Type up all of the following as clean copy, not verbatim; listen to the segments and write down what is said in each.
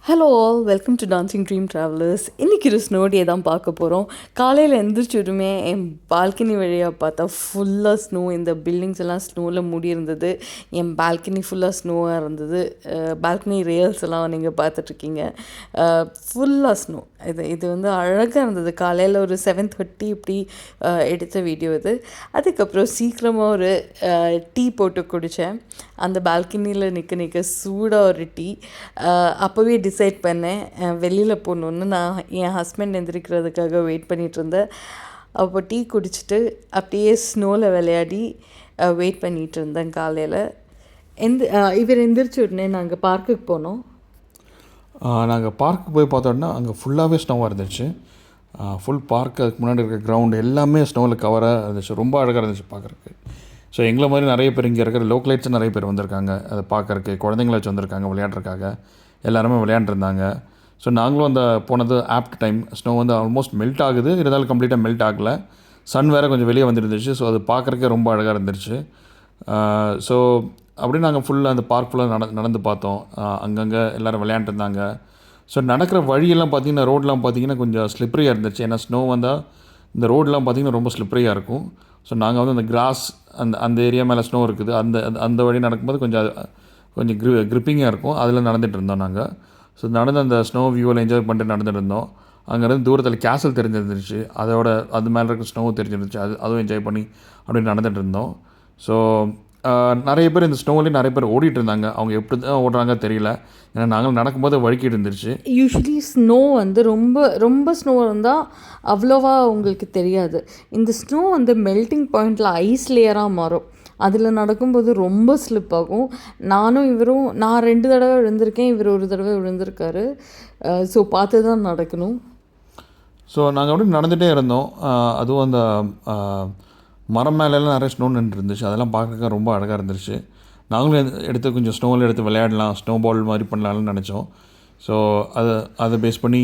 Hello all, welcome to dancing dream travellers. இன்றைக்கி ஒரு snow டே தான் பார்க்க போகிறோம். காலையில் எழுந்திரிச்சதுமே என் பால்கனி வழியாக பார்த்தா ஃபுல்லாக ஸ்னோ, இந்த பில்டிங்ஸ் எல்லாம் ஸ்னோவில் மூடி இருந்தது. என் பால்கனி ஃபுல்லாக ஸ்னோவாக இருந்தது. பால்கனி ரேல்ஸ் எல்லாம் நீங்கள் பார்த்துட்ருக்கீங்க, ஃபுல்லாக ஸ்னோ. இது வந்து அழகாக இருந்தது. காலையில் ஒரு 7:30 இப்படி எடுத்த வீடியோ இது. அதுக்கப்புறம் சீக்கிரமாக ஒரு டீ போட்டு குடித்தேன். அந்த பால்கனியில் நிற்க சூடாக ஒரு டீ. அப்போவே டிசைட் பண்ணேன் வெளியில் போகணுன்னு. நான் என் ஹஸ்பண்ட் எந்திரிக்கிறதுக்காக வெயிட் பண்ணிகிட்டு இருந்தேன். அப்போ டீ குடிச்சிட்டு அப்படியே ஸ்னோவில் விளையாடி வெயிட் பண்ணிகிட்டு இருந்தேன். காலையில் இவர் எந்திரிச்ச உடனே நாங்கள் பார்க்குக்கு போனோம். நாங்கள் பார்க்கு போய் பார்த்தோன்னா அங்கே ஃபுல்லாகவே ஸ்னோவாக இருந்துச்சு. ஃபுல் பார்க், அதுக்கு முன்னாடி இருக்கிற கிரவுண்டு எல்லாமே ஸ்னோவில் கவராக இருந்துச்சு. ரொம்ப அழகாக இருந்துச்சு பார்க்குறக்கு. ஸோ எங்களை மாதிரி நிறைய பேர் இங்கே இருக்கிற லோக்கலைட்ஸும் நிறைய பேர் வந்திருக்காங்க அதை பார்க்குறக்கு. குழந்தைங்கள வச்சு வந்திருக்காங்க விளையாடுறதுக்காக. எல்லாருமே விளையாண்டுருந்தாங்க. ஸோ நாங்களும் அந்த போனது ஆப்ட் டைம். ஸ்னோ வந்து ஆல்மோஸ்ட் மெல்ட் ஆகுது, இருந்தாலும் கம்ப்ளீட்டாக மெல்ட் ஆகலை. சன் வேறு கொஞ்சம் வெளியே வந்துருந்துச்சு. ஸோ அது பார்க்குறக்கே ரொம்ப அழகாக இருந்துச்சு. ஸோ அப்படியே நாங்கள் ஃபுல்லாக அந்த பார்க் ஃபுல்லாக நடந்து பார்த்தோம். அங்கங்கே எல்லோரும் விளையாண்டுருந்தாங்க. ஸோ நடக்கிற வழியெல்லாம் பார்த்திங்கன்னா, ரோடெலாம் பார்த்திங்கன்னா கொஞ்சம் ஸ்லிப்பரியாக இருந்துச்சு. ஏன்னா ஸ்னோ வந்தால் இந்த ரோடெலாம் பார்த்திங்கன்னா ரொம்ப ஸ்லிப்பரியாக இருக்கும். ஸோ நாங்கள் வந்து அந்த கிராஸ் அந்த ஏரியா மேலே ஸ்னோ இருக்குது, அந்த வழி நடக்கும்போது கொஞ்சம் க்ரிப்பிங்காக இருக்கும். அதில் நடந்துகிட்டு இருந்தோம் நாங்கள். ஸோ நடந்து அந்த ஸ்னோ வியூவில் என்ஜாய் பண்ணிட்டு நடந்துட்டு இருந்தோம். அங்கேருந்து தூரத்தில் கேசல் தெரிஞ்சிருந்துச்சு, அது மேலே இருக்க ஸ்னோவும் தெரிஞ்சிருந்துச்சு. அதுவும் என்ஜாய் பண்ணி அப்படி நடந்துகிட்டு இருந்தோம். ஸோ நிறைய பேர் இந்த ஸ்னோவிலேயே நிறைய பேர் ஓடிட்டு இருந்தாங்க. அவங்க எப்படி தான் ஓடுறாங்க தெரியல, ஏன்னா நாங்கள் நடக்கும்போது வழுக்கிட்டு இருந்துச்சு. யூஸ்வலி ஸ்னோ வந்து ரொம்ப ரொம்ப ஸ்னோ இருந்தால் அவ்வளோவா உங்களுக்கு தெரியாது. இந்த ஸ்னோ வந்து மெல்ட்டிங் பாயிண்டில் ஐஸ் லேயராக மாறும். அதில் நடக்கும்போது ரொம்ப ஸ்லிப் ஆகும். நான் 2 தடவை விழுந்திருக்கேன், இவர் ஒரு தடவை விழுந்திருக்காரு. ஸோ பார்த்து தான் நடக்கணும். ஸோ நாங்கள் அப்படியே நடந்துகிட்டே இருந்தோம். அதுவும் அந்த மரம் மேலெல்லாம் நிறைய ஸ்னோ நின்று இருந்துச்சு. அதெல்லாம் பார்க்க ரொம்ப அழகாக இருந்துச்சு. நாங்களும் எடுத்து கொஞ்சம் ஸ்னோவில் எடுத்து விளையாடலாம், ஸ்னோ பால் மாதிரி பண்ணலாம்னு நினச்சோம். ஸோ அதை பேஸ் பண்ணி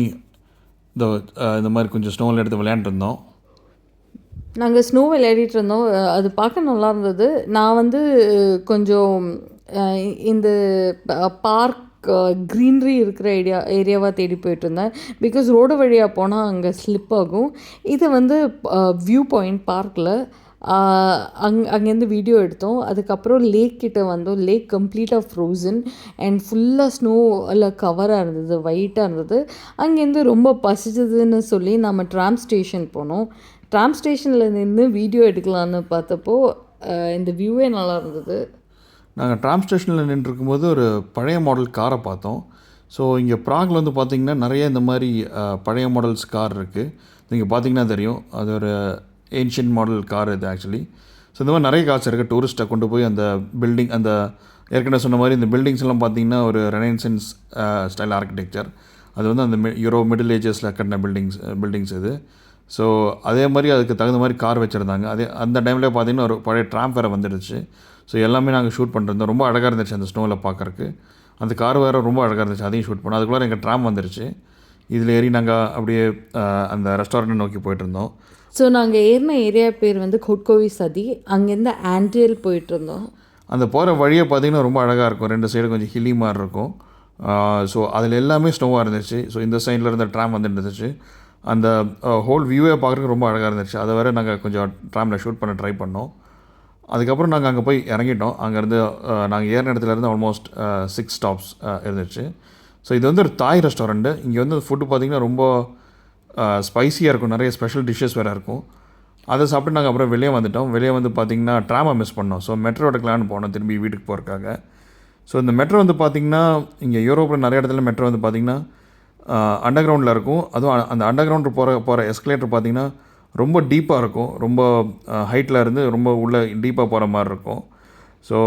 இந்த மாதிரி கொஞ்சம் ஸ்னோவில் எடுத்து விளையாண்டுருந்தோம். நாங்கள் ஸ்னோ விளையாடிட்டு இருந்தோம். அது பார்க்க நல்லா இருந்தது. நான் வந்து கொஞ்சம் இந்த பார்க் க்ரீனரி இருக்கிற ஏரியாவாக தேடி போயிட்டுருந்தேன். பிகாஸ் ரோடு வழியாக போனால் அங்கே ஸ்லிப் ஆகும். இது வந்து வியூ பாயிண்ட் பார்க்கில். அங்கேருந்து வீடியோ எடுத்தோம். அதுக்கப்புறம் லேக் கிட்டே வந்தோம். லேக் கம்ப்ளீட்டாக ஃப்ரோசன் அண்ட் ஃபுல்லாக ஸ்னோவில் கவராக இருந்தது, ஒயிட்டாக இருந்தது. அங்கேருந்து ரொம்ப பசிச்சதுன்னு சொல்லி நம்ம ட்ராம் ஸ்டேஷன் போனோம். ட்ராம் ஸ்டேஷனில் நின்று வீடியோ எடுக்கலான்னு பார்த்தப்போ இந்த வியூவே நல்லா இருந்தது. நாங்கள் ட்ராம் ஸ்டேஷனில் நின்றுருக்கும்போது ஒரு பழைய மாடல் காரை பார்த்தோம். ஸோ இங்கே ப்ராகில் வந்து பார்த்திங்கன்னா நிறைய இந்த மாதிரி பழைய மாடல்ஸ் கார் இருக்குது. நீங்கள் பார்த்திங்கன்னா தெரியும், அது ஒரு ஏன்ஷியன்ட் மாடல் கார் இது ஆக்சுவலி. ஸோ இந்த மாதிரி நிறைய கார்ஸ் இருக்குது. டூரிஸ்ட்டை கொண்டு போய் அந்த பில்டிங், அந்த ஏற்கனவே சொன்ன மாதிரி இந்த பில்டிங்ஸ் எல்லாம் பார்த்திங்கன்னா ஒரு ரெனசன்ஸ் ஸ்டைல் ஆர்கிடெக்சர். அது வந்து அந்த மிடில் ஏஜஸில் கட்டின பில்டிங்ஸ் இது. ஸோ அதே மாதிரி அதுக்கு தகுந்த மாதிரி கார் வச்சுருந்தாங்க. அந்த டைம்லேயே பார்த்திங்கன்னா ஒரு பழைய ட்ராம் வேறு வந்துடுச்சு. ஸோ எல்லாமே நாங்கள் ஷூட் பண்ணிருந்தோம். ரொம்ப அழகாக இருந்துச்சு அந்த ஸ்னோவில் பார்க்குறக்கு. அந்த கார் வேறு ரொம்ப அழகாக இருந்துச்சு, அதையும் ஷூட் பண்ணோம். அதுக்குள்ளே எங்கள் ட்ராம் வந்துருச்சு. இதில் ஏறி நாங்கள் அப்படியே அந்த ரெஸ்டாரண்ட்டை நோக்கி போயிட்டுருந்தோம். ஸோ நாங்கள் ஏறின ஏரியா பேர் வந்து கொட்கோவி சதி. அங்கேருந்து ஆண்ட்ரியல் போயிட்டுருந்தோம். அந்த போகிற வழியை பார்த்திங்கன்னா ரொம்ப அழகாக இருக்கும். 2 சைடு கொஞ்சம் ஹில்லி மாதிரி இருக்கும். ஸோ அதில் எல்லாமே ஸ்னோவாக இருந்துச்சு. ஸோ இந்த சைடில் இருந்த ட்ராம் வந்துட்டு இருந்துச்சு. அந்த ஹோல் வியூவே பார்க்குறதுக்கு ரொம்ப அழகாக இருந்துச்சு. அதை வேறு நாங்கள் கொஞ்சம் ட்ராமில் ஷூட் பண்ண ட்ரை பண்ணோம். அதுக்கப்புறம் நாங்கள் அங்கே போய் இறங்கிட்டோம். அங்கேருந்து நாங்கள் ஏறின இடத்துலேருந்து ஆல்மோஸ்ட் 6 ஸ்டாப்ஸ் இருந்துச்சு. ஸோ இது வந்து ஒரு தாய் ரெஸ்டாரண்ட்டு. இங்கே வந்து ஃபுட்டு பார்த்திங்கன்னா ரொம்ப ஸ்பைஸியாக இருக்கும். நிறைய ஸ்பெஷல் டிஷ்ஷஸ் வேறு இருக்கும். அதை சாப்பிட்டு நாங்கள் அப்புறம் வெளியே வந்துட்டோம். வெளியே வந்து பார்த்திங்கன்னா ட்ராமை மிஸ் பண்ணோம். ஸோ மெட்ரோ எடுக்கலான்னு போனோம் திரும்பி வீட்டுக்கு போகிறதுக்காக. ஸோ இந்த மெட்ரோ வந்து பார்த்திங்கன்னா இங்கே யூரோப்பில் நிறைய இடத்துல மெட்ரோ வந்து பார்த்திங்கன்னா அண்டர் கிரவுண்டில் இருக்கும். அதுவும் அந்த அண்டர் கிரவுண்டு போகிற எஸ்கலேட்டர் பார்த்திங்கன்னா ரொம்ப டீப்பாக இருக்கும். ரொம்ப ஹைட்டில் இருந்து ரொம்ப உள்ளே டீப்பாக போகிற மாதிரி இருக்கும். ஸோ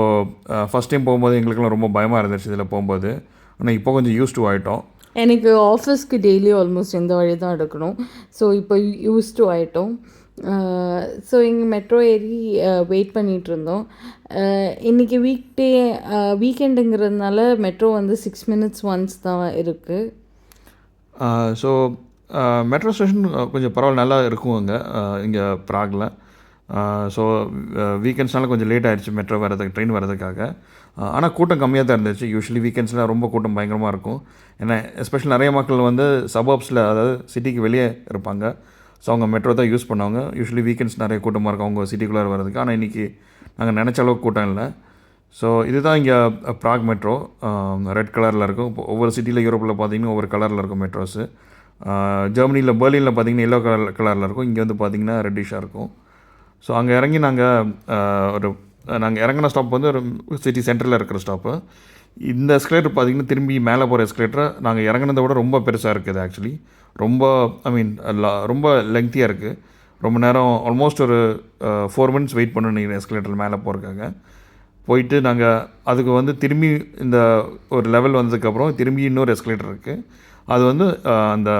ஃபஸ்ட் டைம் போகும்போது எங்களுக்குலாம் ரொம்ப பயமாக இருந்துச்சு இதில் போகும்போது. ஆனால் இப்போ கொஞ்சம் யூஸ் டு ஆகிட்டோம். எனக்கு ஆஃபீஸ்க்கு டெய்லி ஆல்மோஸ்ட் இந்த வழி தான் எடுக்கணும். ஸோ இப்போ யூஸ் டு ஆகிட்டோம். ஸோ இங்கே மெட்ரோ ஏறி வெயிட் பண்ணிகிட்டு இருந்தோம். இன்றைக்கி வீக்கெண்டுங்கிறதுனால மெட்ரோ வந்து 6 minutes ஒன்ஸ் தான் இருக்குது. ஸோ மெட்ரோ ஸ்டேஷன் கொஞ்சம் பரவாயில்ல, நல்லா இருக்கும் இங்கே ப்ராகில். ஸோ வீக்கெண்ட்ஸ்னால கொஞ்சம் லேட் ஆகிடுச்சு மெட்ரோ வரதுக்கு, ட்ரெயின் வரதுக்காக. ஆனால் கூட்டம் கம்மியாக தான் இருந்துச்சு. யூஸ்வலி வீக்கெண்ட்ஸில் ரொம்ப கூட்டம் பயங்கரமாக இருக்கும். ஏன்னா எஸ்பெஷலி நிறைய மக்கள் வந்து சபர்ப்ஸில், அதாவது சிட்டிக்கு வெளியே இருப்பாங்க. ஸோ அவங்க மெட்ரோ தான் யூஸ் பண்ணுவாங்க. யூஸ்வலி வீக்கெண்ட்ஸ் நிறைய கூட்டமாக இருக்கும் அவங்க சிட்டிக்குள்ளே வரதுக்கு. ஆனால் இன்றைக்கி நாங்கள் நினச்ச அளவுக்கு கூட்டம் இல்லை. ஸோ இதுதான் இங்கே ப்ராக் மெட்ரோ. ரெட் கலரில் இருக்கும். இப்போ ஒவ்வொரு சிட்டியில் யூரோப்பில் பார்த்தீங்கன்னா ஒவ்வொரு கலரில் இருக்கும் மெட்ரோஸு. ஜெர்மனியில் பெர்லினில் பார்த்தீங்கன்னா எல்லோ கலரில் இருக்கும். இங்கே வந்து பார்த்திங்கன்னா ரெட்டிஷாக இருக்கும். ஸோ அங்கே இறங்கி நாங்கள் இறங்கின ஸ்டாப் வந்து ஒரு சிட்டி சென்டரில் இருக்கிற ஸ்டாப்பு. இந்த எஸ்கலேட்டர் பார்த்திங்கன்னா திரும்பி மேலே போகிற எஸ்கலேட்டரை நாங்கள் இறங்கினதை விட ரொம்ப பெருசாக இருக்குது. ஆக்சுவலி ரொம்ப ரொம்ப லெங்க்த்தியாக இருக்குது. ரொம்ப நேரம் ஆல்மோஸ்ட் ஒரு 4 minutes வெயிட் பண்ணணும் நீங்கள் எஸ்கலேட்டர் மேலே போகிறதுக்காக. போயிட்டு நாங்கள் அதுக்கு வந்து திரும்பி இந்த ஒரு லெவல் வந்ததுக்கப்புறம் திரும்பி இன்னொரு எஸ்கலேட்டர் இருக்குது. அது வந்து அந்த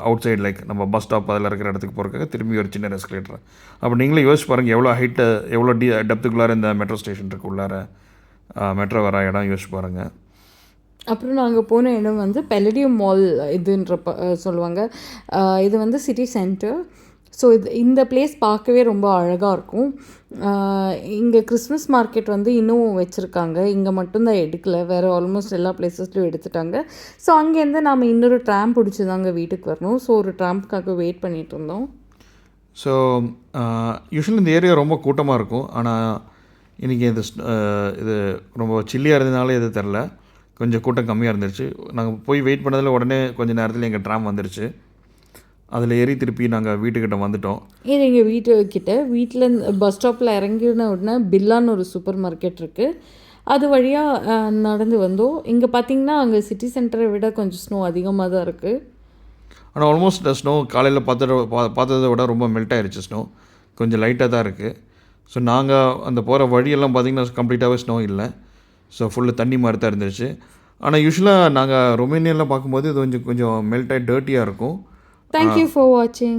அவுட் சைடு லைக் நம்ம பஸ் ஸ்டாப் அதில் இருக்கிற இடத்துக்கு போகிறதுக்காக திரும்பி ஒரு சின்ன எஸ்கலேட்டர். அப்போ நீங்களே யோசிச்சு பாருங்கள் எவ்வளோ ஹைட்டு, எவ்வளோ டெப்த்துக்குள்ளார இந்த மெட்ரோ ஸ்டேஷன் இருக்குது, உள்ளார மெட்ரோ வர இடம் யோசிச்சு பாருங்கள். அப்புறம் நாங்கள் போன இடம் வந்து பெலடியம் மால் இதுன்ற சொல்லுவாங்க. இது வந்து சிட்டி சென்டர். ஸோ இந்த பிளேஸ் பார்க்கவே ரொம்ப அழகாக இருக்கும். இங்கே கிறிஸ்மஸ் மார்க்கெட் வந்து இன்னும் வச்சுருக்காங்க. இங்கே மட்டும்தான் எடுக்கலை, வேறு ஆல்மோஸ்ட் எல்லா பிளேசஸ்லையும் எடுத்துட்டாங்க. ஸோ அங்கேருந்து நாம் இன்னொரு ட்ராம் பிடிச்சி தாங்க வீட்டுக்கு வரணும். ஸோ ஒரு ட்ராம்ப்காக வெயிட் பண்ணிகிட்டு இருந்தோம். ஸோ யூஸ்வலி இந்த ஏரியா ரொம்ப கூட்டமாக இருக்கும். ஆனால் இன்றைக்கி இது ரொம்ப சில்லியாக இருந்ததுனால எது தெரில, கொஞ்சம் கூட்டம் கம்மியாக இருந்துச்சு. நாங்கள் போய் வெயிட் பண்ணதில் உடனே கொஞ்சம் நேரத்தில் எங்கள் ட்ராம் வந்துருச்சு. அதில் ஏறி திருப்பி நாங்கள் வீட்டுக்கிட்ட வந்துவிட்டோம். இது எங்கள் வீட்டில் பஸ் ஸ்டாப்பில் இறங்கின உடனே பில்லான்னு ஒரு சூப்பர் மார்க்கெட் இருக்குது. அது வழியாக நடந்து வந்தோம். இங்கே பார்த்திங்கன்னா அங்கே சிட்டி சென்டரை விட கொஞ்சம் ஸ்னோ அதிகமாக தான் இருக்குது. ஆனால் ஆல்மோஸ்ட் ஸ்னோ காலையில் பார்த்ததை விட ரொம்ப மெல்ட் ஆகிடுச்சு. ஸ்னோ கொஞ்சம் லைட்டாக தான் இருக்குது. ஸோ நாங்கள் அந்த போகிற வழியெல்லாம் பார்த்திங்கன்னா கம்ப்ளீட்டாகவே ஸ்னோ இல்லை. ஸோ ஃபுல்லு தண்ணி மாதிரி தான் இருந்துச்சு. ஆனால் யூஸ்வலாக நாங்கள் ரொமேனியாவில் பார்க்கும்போது இது கொஞ்சம் மெல்ட் ஆகி டர்ட்டியாக இருக்கும். Thank you for watching.